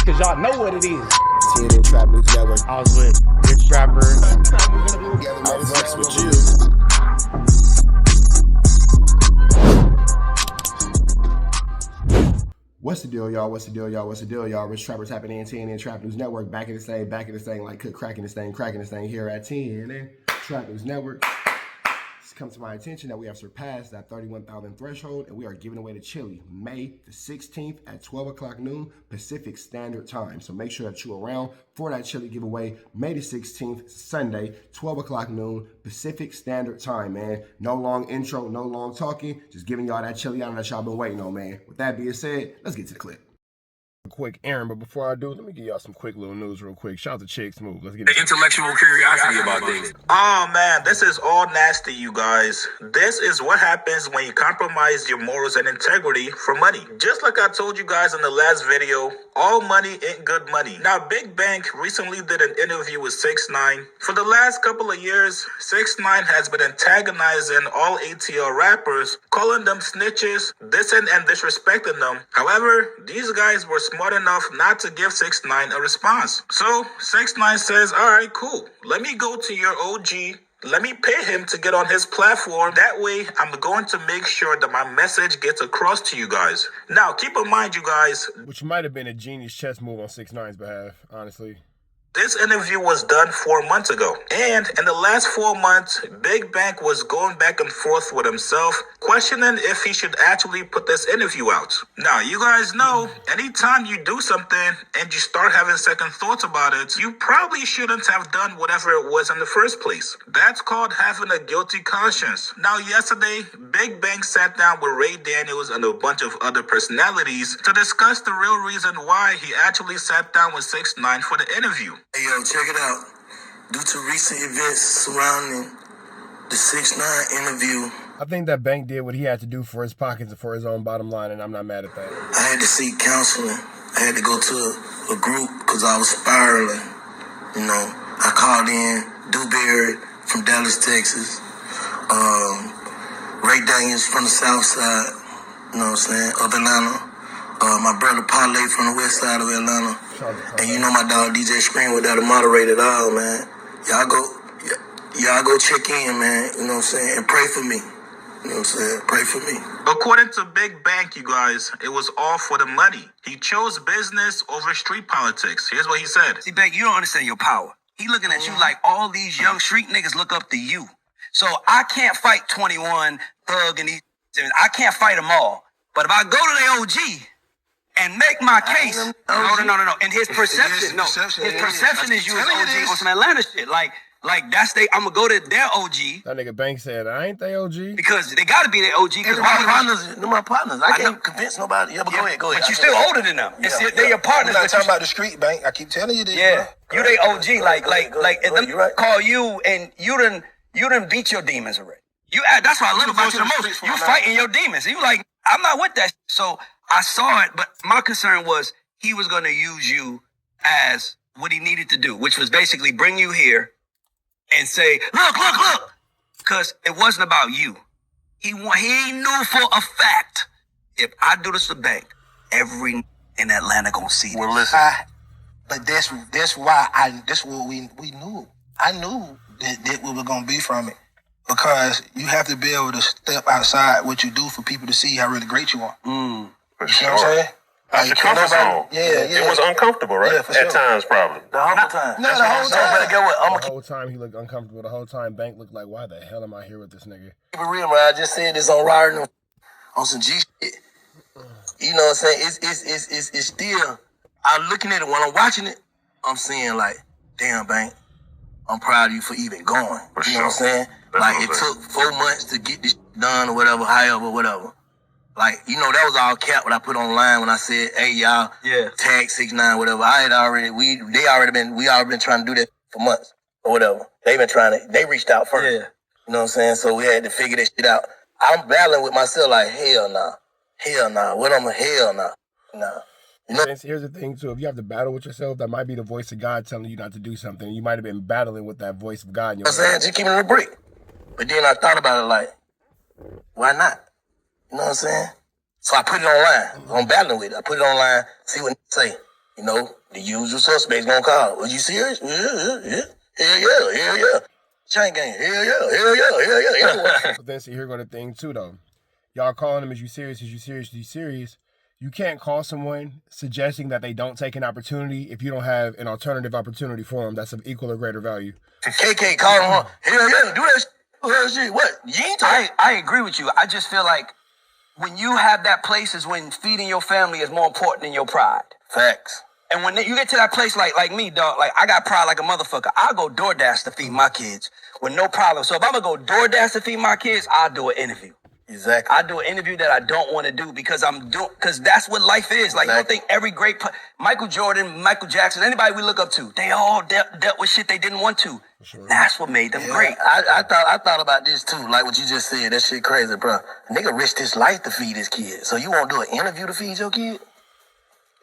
cause y'all know what it is. TNN Trap News Network. I was with Rich Trapper. I flex with you. What's the deal, y'all? What's the deal, y'all? What's the deal, y'all? Rich Trapper tapping in TNN Trap News Network. Back in this thing, like cook cracking this thing here at TNN Trap News Network. It's come to my attention that we have surpassed that 31,000 threshold, and we are giving away the chili May the 16th at 12 o'clock noon Pacific Standard Time. So make sure that you're around for that chili giveaway May the 16th, Sunday, 12 o'clock noon Pacific Standard Time, man. No long intro, no long talking, just giving y'all that chili out that y'all been waiting on, man. With that being said, let's get to the clip. Quick errand, but before I do, let me give y'all some quick little news real quick. Shout out to Chicks Move. Let's get the intellectual curiosity about things. Oh man, this is all nasty, you guys. This is what happens when you compromise your morals and integrity for money. Just like I told you guys in the last video, all money ain't good money. Now, Big Bank recently did an interview with 6ix9ine. For the last couple of years, 6ix9ine has been antagonizing all ATL rappers, calling them snitches, dissing and disrespecting them. However, these guys were smart enough not to give 6ix9ine a response. So 6ix9ine says, all right, cool. Let me go to your OG. Let me pay him to get on his platform. That way, I'm going to make sure that my message gets across to you guys. Now, keep in mind, you guys. Which might have been a genius chess move on 6ix9ine's behalf, honestly. This interview was done 4 months ago. And in the last 4 months, Big Bank was going back and forth with himself, questioning if he should actually put this interview out. Now, you guys know, anytime you do something and you start having second thoughts about it, you probably shouldn't have done whatever it was in the first place. That's called having a guilty conscience. Now, yesterday, Big Bank sat down with Ray Daniels and a bunch of other personalities to discuss the real reason why he actually sat down with 6ix9ine for the interview. Hey, yo, check it out. Due to recent events surrounding the 6ix9ine interview, I think that Bank did what he had to do for his pockets and for his own bottom line, and I'm not mad at that. I had to seek counseling. I had to go to a group because I was spiraling. You know, I called in Dewberry from Dallas, Texas. Ray Daniels from the South Side, you know what I'm saying, of Atlanta. My brother Parlay from the west side of Atlanta. And you know my dog DJ Screen with that moderate it all, man. Y'all go check in, man. You know what I'm saying? And pray for me. You know what I'm saying? Pray for me. According to Big Bank, you guys, it was all for the money. He chose business over street politics. Here's what he said. See, Bank, you don't understand your power. He looking at you like all these young street niggas look up to you. So I can't fight 21, Thug, and these. I can't fight them all. But if I go to the OG and make my case, no. And his perception, his perception is you as OG on some Atlanta shit. Like that's I'm gonna go to their OG. That nigga Bank said, I ain't they OG. Because they gotta be their OG. They're my partners. I can't convince nobody. Yeah, but go ahead. But you still older than them. They're your partners. I'm not talking about the street, Bank. I keep telling you this. Yeah, bro. You they OG. Like if them right. call you and you done beat your demons already. That's what I love about you the most. You fighting your demons. You like, I'm not with that. So I saw it, but my concern was he was going to use you as what he needed to do, which was basically bring you here and say, look, because it wasn't about you. He knew for a fact, if I do this to Bank, every in Atlanta gonna see this. Well, listen. But that's what we knew. I knew that we were gonna be from it. Because you have to be able to step outside what you do for people to see how really great you are. For you sure. know what I'm saying? That's your comfort zone. Yeah. It was uncomfortable, right? Yeah, for sure. At times, probably. The whole time. No, the whole time. The whole time he looked uncomfortable. The whole time Bank looked like, why the hell am I here with this nigga? Keep it real, man. I just said this on Ryder on some G shit. You know what I'm saying? It's still, I'm looking at it when I'm watching it, I'm saying like, damn, Bank, I'm proud of you for even going. For you know what I'm saying? That's it took 4 months to get this done or whatever, whatever. Like, you know, that was all cap what I put online when I said, hey, y'all, tag 6ix9ine, whatever. We already been trying to do that for months or whatever. They reached out first. Yeah. You know what I'm saying? So we had to figure this shit out. I'm battling with myself like, hell nah. Hell nah. What I'm a hell nah. Nah. You know? Here's the thing, too. If you have to battle with yourself, that might be the voice of God telling you not to do something. You might have been battling with that voice of God in your head. You know what I'm saying? Just keep it a break. But then I thought about it like, why not? You know what I'm saying? So I put it online. I'm battling with it. I put it online, see what they say. You know, the usual suspects gonna call. Was you serious? Yeah. Hell yeah. Chain gang, hell yeah. But then, see, here go the thing too, though. Y'all calling them, is you serious, is you serious, is you serious? You can't call someone suggesting that they don't take an opportunity if you don't have an alternative opportunity for them that's of equal or greater value. KK calling her, hell yeah, do that shit. What? You ain't talking. I agree with you. I just feel like when you have that place is when feeding your family is more important than your pride. Facts. And when you get to that place like me, dog, like I got pride like a motherfucker. I'll go DoorDash to feed my kids with no problem. So if I'm gonna go DoorDash to feed my kids, I'll do an interview. Exactly. I do an interview that I don't want to do because that's what life is. Like, you don't think every great Michael Jordan, Michael Jackson, anybody we look up to, they all dealt with shit they didn't want to. Sure. That's what made them great. I thought about this too, like what you just said. That shit crazy, bro. Nigga risked his life to feed his kid. So you won't do an interview to feed your kid?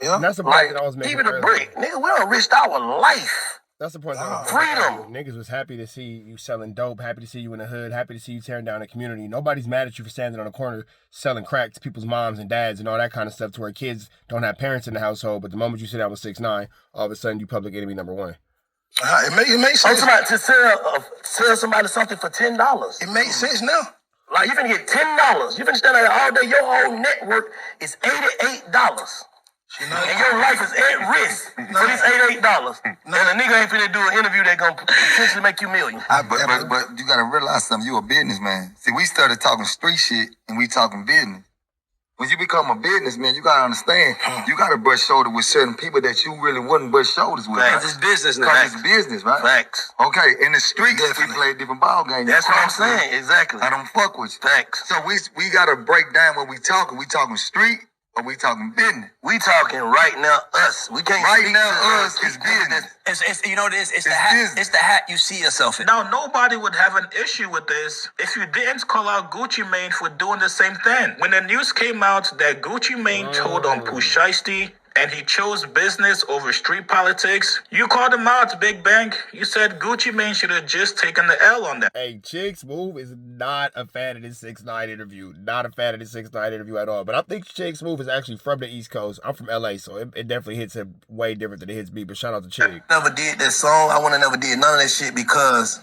Yeah. And that's the point that I was making. Keep it a break. Nigga, we don't risk our life. That's the point that I was freedom. Niggas was happy to see you selling dope, happy to see you in the hood, happy to see you tearing down the community. Nobody's mad at you for standing on the corner selling crack to people's moms and dads and all that kind of stuff to where kids don't have parents in the household, but the moment you sit down with 6ix9ine, all of a sudden you public enemy number one. It makes sense. To sell somebody something for $10. It makes sense now. Like, you finna get $10. You finna stand there all day. Your whole network is $88. And your life is at risk for this $88. And a nigga ain't finna do an interview that gonna potentially make you million. But you gotta realize something. You a businessman. See, we started talking street shit and we talking business. When you become a businessman, you gotta understand, you gotta brush shoulders with certain people that you really wouldn't brush shoulders with. Because it's business now. Because it's business, right? Facts. Okay, in the streets, we play a different ball game. That's what I'm saying, exactly. I don't fuck with you. Facts. So we gotta break down what we talking. We talking street or we talking business? We talking right now us. We can't right speak now us to is business. It's you know this. It's the hat. business. It's the hat you see yourself in. Now, nobody would have an issue with this if you didn't call out Gucci Mane for doing the same thing. When the news came out that Gucci Mane told on Pusheisty and he chose business over street politics, you called him out, Big Bang. You said Gucci Mane should have just taken the L on that. Hey, Chicks Move is not a fan of this 6ix9ine interview. Not a fan of this 6ix9ine interview at all. But I think Chicks Move is actually from the East Coast. I'm from LA, so it definitely hits him way different than it hits me. But shout out to Chick. Never did that song. I would have never did none of that shit because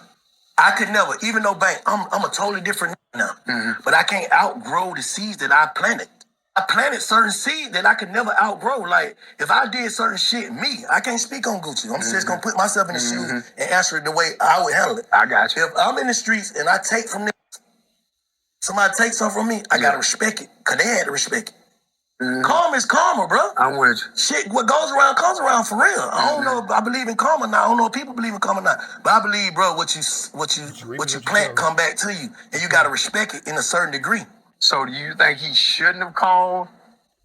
I could never, even though I'm a totally different now. Mm-hmm. But I can't outgrow the seeds that I planted. I planted certain seeds that I could never outgrow. Like, if I did certain shit, I can't speak on Gucci. I'm just gonna put myself in the shoes and answer it the way I would handle it. I got you. If I'm in the streets and I take from them, somebody takes something from me, I gotta respect it. Cause they had to respect it. Karma is karma, bro. I'm with you. Shit, what goes around comes around for real. I don't know if I believe in karma now. I don't know if people believe in karma now. But I believe, bro, what you plant come back to you. And you gotta respect it in a certain degree. So do you think he shouldn't have called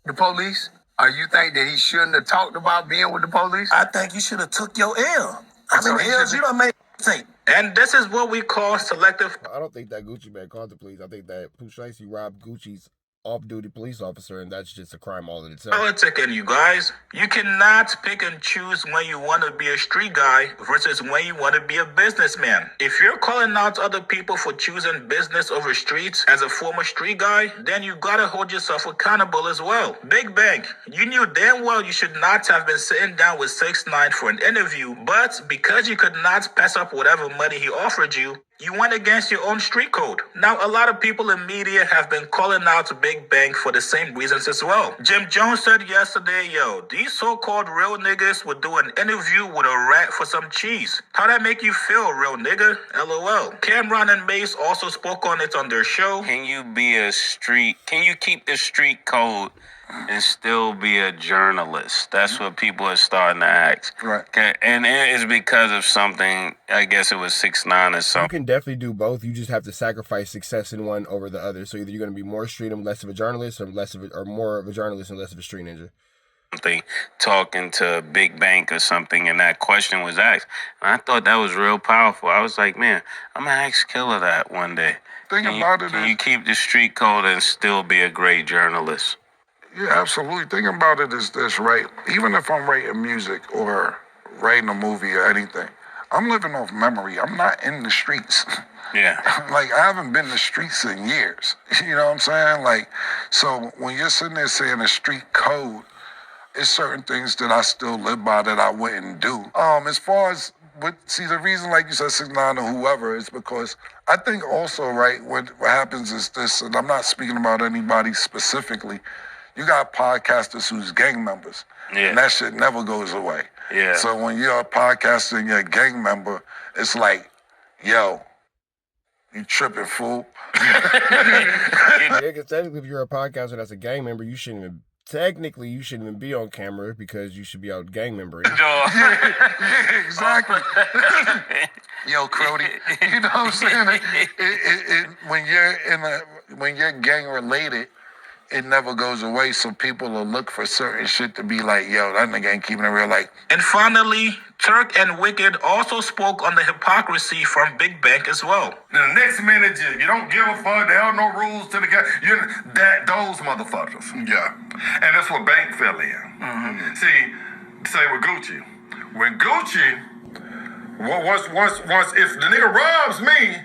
the police? Or you think that he shouldn't have talked about being with the police? I think you should have took your L. How many L's you done made take? And this is what we call selective. I don't think that Gucci man called the police. I think that Pusheisty robbed Gucci's off-duty police officer, and that's just a crime all in itself. Politicking, you guys. You cannot pick and choose when you want to be a street guy versus when you want to be a businessman. If you're calling out other people for choosing business over streets as a former street guy, then you gotta hold yourself accountable as well. Big Bang, you knew damn well you should not have been sitting down with 6ix9ine for an interview, but because you could not pass up whatever money he offered you, you went against your own street code. Now, a lot of people in media have been calling out Big Bang for the same reasons as well. Jim Jones said yesterday, these so-called real niggas would do an interview with a rat for some cheese. How that make you feel, real nigga? LOL. Cameron and Mace also spoke on it on their show. Can you keep the street code and still be a journalist? That's what people are starting to ask. Right. Okay. And it's because of something, I guess it was 6ix9ine or You something. can definitely do both. You just have to sacrifice success in one over the other. So either you're going to be more street and less of a journalist, or more of a journalist and less of a street ninja. Talking to Big Bang or something, and that question was asked. And I thought that was real powerful. I was like, man, I'm going to ask Killer that one day. Can you keep the street code and still be a great journalist? Yeah, absolutely. Thinking about it is this, right? Even if I'm writing music or writing a movie or anything, I'm living off memory. I'm not in the streets. Yeah. Like, I haven't been in the streets in years. You know what I'm saying? Like, so when you're sitting there saying the street code, it's certain things that I still live by that I wouldn't do. As far as the reason, like you said, 6ix9ine or whoever, is because I think also, right, what happens is this, and I'm not speaking about anybody specifically. You got podcasters who's gang members, and that shit never goes away. Yeah. So when you're a podcaster and you're a gang member, it's like, yo, you tripping, fool. Yeah, because technically, if you're a podcaster that's a gang member, you shouldn't even be on camera because you should be out gang membering. Yeah, exactly. Yo, Crody. You know what I'm saying? When you're gang related, it never goes away. So people will look for certain shit to be like, yo, that nigga ain't keeping it real. Like. And finally, Turk and Wicked also spoke on the hypocrisy from Big Bank as well. The next minute, you don't give a fuck. There are no rules to the game. Those motherfuckers. Yeah. And that's what Bank fell in. Mm-hmm. See, say with Gucci. When Gucci, once if the nigga robs me,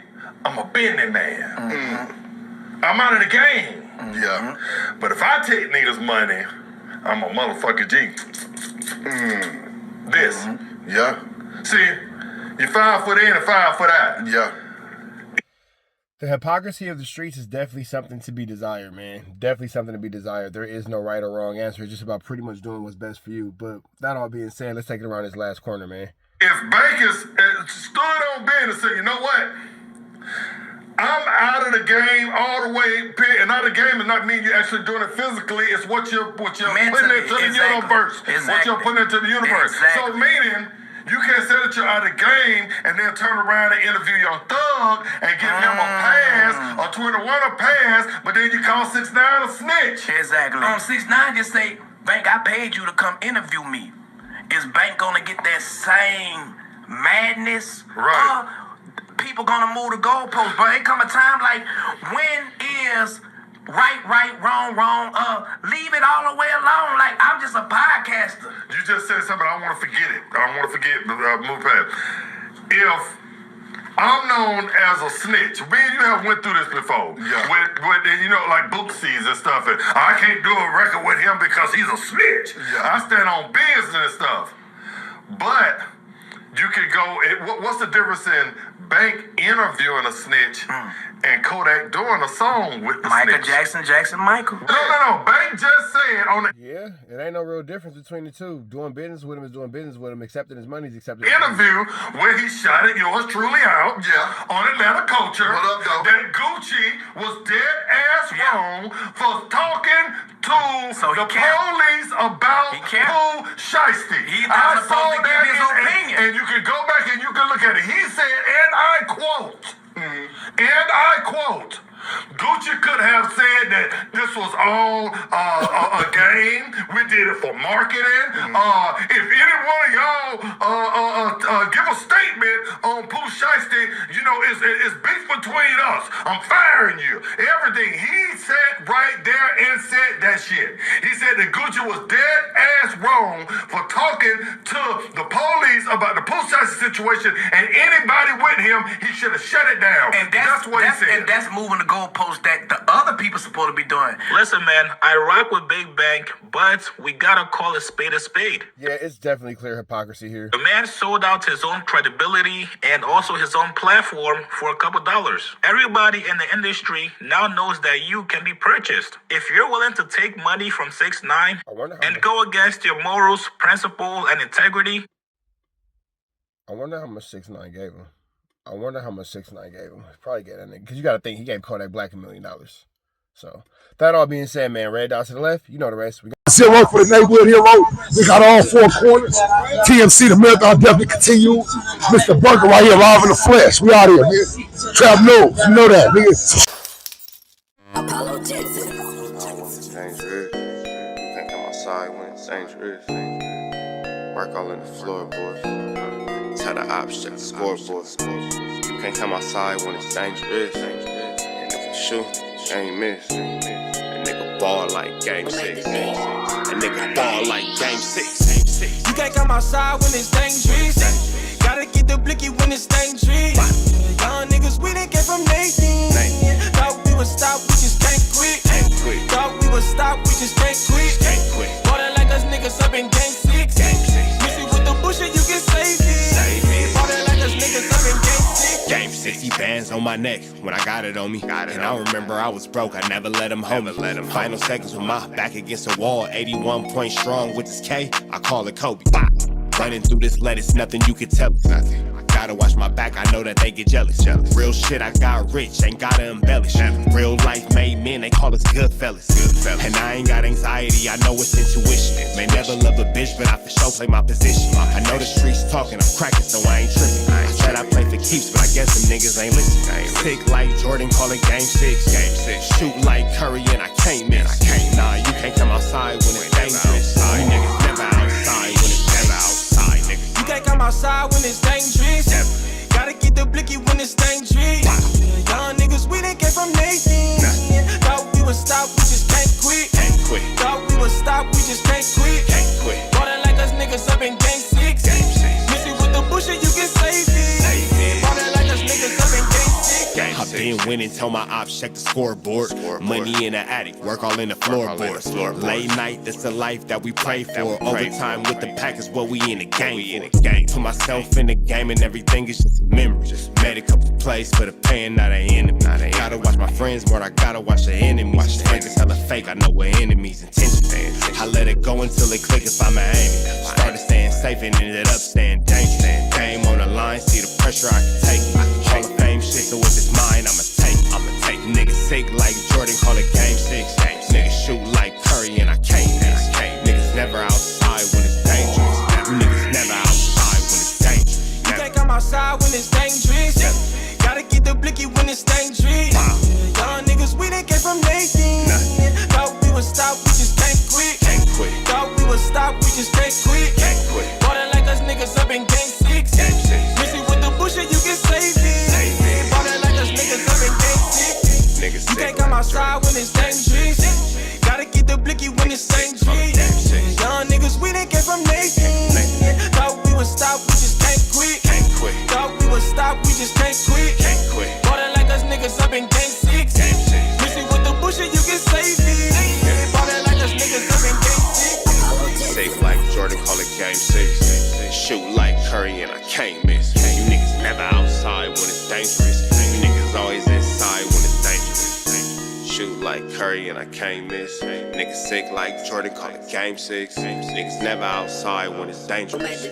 I'm a business man. Mm-hmm. I'm out of the game. Yeah. But if I take niggas' money, I'm a motherfucker G. This. Mm-hmm. Yeah. See, you 5 foot in and 5 foot out. Yeah. The hypocrisy of the streets is definitely something to be desired, man. Definitely something to be desired. There is no right or wrong answer. It's just about pretty much doing what's best for you. But that all being said, let's take it around this last corner, man. If bankers stood on business and said, you know what? I'm out of the game all the way, and out of the game does not mean you're actually doing it physically. It's what you're putting into the universe. What you're putting into the universe. So meaning, you can't say that you're out of the game and then turn around and interview your thug and give him a pass or 21 a pass, but then you call 6ix9ine a snitch. Exactly. 6ix9ine just say, Bank, I paid you to come interview me. Is Bank gonna get that same madness? Right. People gonna move the goalposts, but it come a time like, when is right, wrong? Leave it all the way alone. Like, I'm just a podcaster. You just said something, I don't want to forget it. I don't want to forget, move past. If I'm known as a snitch, me and you have went through this before. Yeah. With like Booksies and stuff. And I can't do a record with him because he's a snitch. Yeah. I stand on business and stuff. But you could go, what's the difference in Bank interviewing a snitch and Kodak doing a song with the Michael snitch? Jackson, Michael. No. Bank just said on the... Yeah, it ain't no real difference between the two. Doing business with him is doing business with him. Accepting his money is accepting his interview where he shot it yours truly out on Atlanta Culture. What up, though? That Gucci was dead ass wrong for talking to the police about Pooh Shiesty. He's not supposed to give his opinion. And you can go back and you can look at it. He said, and I quote, Gucci could have said that this was all a game. We did it for marketing. If any one of y'all give a statement on Pooh Shiesty, it's beef between us. I'm firing you. Everything. He sat right there and said that shit. He said that Gucci was dead ass wrong for talking to the police about the Pooh Shiesty situation, and anybody with him, he should have shut it down. And that's what he said. And that's moving the goalpost that the other people supposed to be doing. Listen, man, I rock with Big Bank, but we gotta call a spade a spade. Yeah, it's definitely clear hypocrisy here. The man sold out his own credibility and also his own platform for a couple dollars. Everybody in the industry now knows that you can be purchased. If you're willing to take money from 6ix9ine and go against your morals, principle, and integrity. I wonder how much 6ix9ine gave him. Probably get that nigga. Because you got to think he gave Kodak Black $1 million. So, that all being said, man, red dots to the left, you know the rest. Still work for the neighborhood hero. We got all 4 corners. TMC, the marathon definitely continue. Mr. Burger right here, live in the flesh. We out here, nigga. Trap News, you know that, nigga. Dangerous. Can't come outside when it's dangerous. Work all in the floorboards. Tell the ops check the scoreboard. You can't come outside when it's dangerous. And if you shoot, you ain't miss. A nigga ball like game 6. A nigga ball like game 6. You can't come outside when it's dangerous. Gotta get the blicky when it's dangerous. Young niggas, we didn't get from Nathan. Thought we would stop, we just can't quit. Thought we would stop, we just can't quit. Water like a us niggas up in game 6. Missy with the bullshit, you can save it. Ballin' like us niggas up in game 6. Game 60 bands on my neck when I got it on me. And I remember I was broke, I never let them hold me. Final seconds with my back against the wall, 81 point strong with this K, I call it Kobe. Running through this lettuce, nothing you can tell us. Gotta watch my back, I know that they get jealous. Real shit, I got rich, ain't gotta embellish. Real life made men, they call us good fellas. And I ain't got anxiety, I know it's intuition. May never love a bitch, but I for sure play my position. I know the streets talking, I'm cracking, so I ain't tripping. I said I play for keeps, but I guess them niggas ain't listening. Sick like Jordan, call it game 6. Shoot like Curry, and I can't miss. Nah, you can't come outside when it's dangerous. You niggas never outside when it's dangerous. You can't come outside when it's dangerous. Gotta get the blicky when it's dangerous. Young niggas, we didn't get from Nathan. Thought we would stop, we just can't quit. Thought we would stop, we just can't quit. Ballin' like us niggas up in game 6. Missy with the bullshit, you can save it. Ballin' like us niggas up in game 6. I've been winning, tell my ops check the scoreboard. Money in the attic, work all in the floorboards. Late night, that's the life that we pray for. Overtime with the pack is what we in the game for. Put myself in the game and everything is just a memory. Made a couple plays for the pain, not an enemy. Gotta watch my friends more, I gotta watch the enemies. Niggas hella fake, I know what enemies' intentions. I let it go until it click if I'm aiming. Started staying safe and ended up staying dangerous. Game on the line, see the pressure I can take. Hall of Fame shit, so if it's mine, I'ma take. Niggas sick like Jordan, call it game 6. Niggas shoot like Curry and I can't miss. Niggas never outside when it's dangerous. Niggas never outside when it's dangerous. You can't come outside when it's dangerous. Gotta get the blicky when it's dangerous. Young niggas, we didn't get from Nathan. Thought we would stop, we just can't quit. Thought we would stop, we just can't quit. Ballin' like us niggas up in game 6. Missy with the bullshit, you can save it. Ballin' like us niggas up in game 6. You can't come outside when it's dangerous. Gotta get the blicky when it's dangerous. Young niggas, we didn't get from Nathan. Thought we would stop, we just can't quit. Thought we would stop, we just can't quit. Ballin' like us niggas up in game 6. Missy with the bullshit, you can save it. Ballin' like us niggas up in game 6. Safe like Jordan, call it game 6. Shoot like Curry and I can't miss. You niggas never outside when it's dangerous. You niggas always inside when it's dangerous. Shoot like Curry and I can't miss. Niggas sick like Jordan, call it game 6. Niggas never outside when it's dangerous.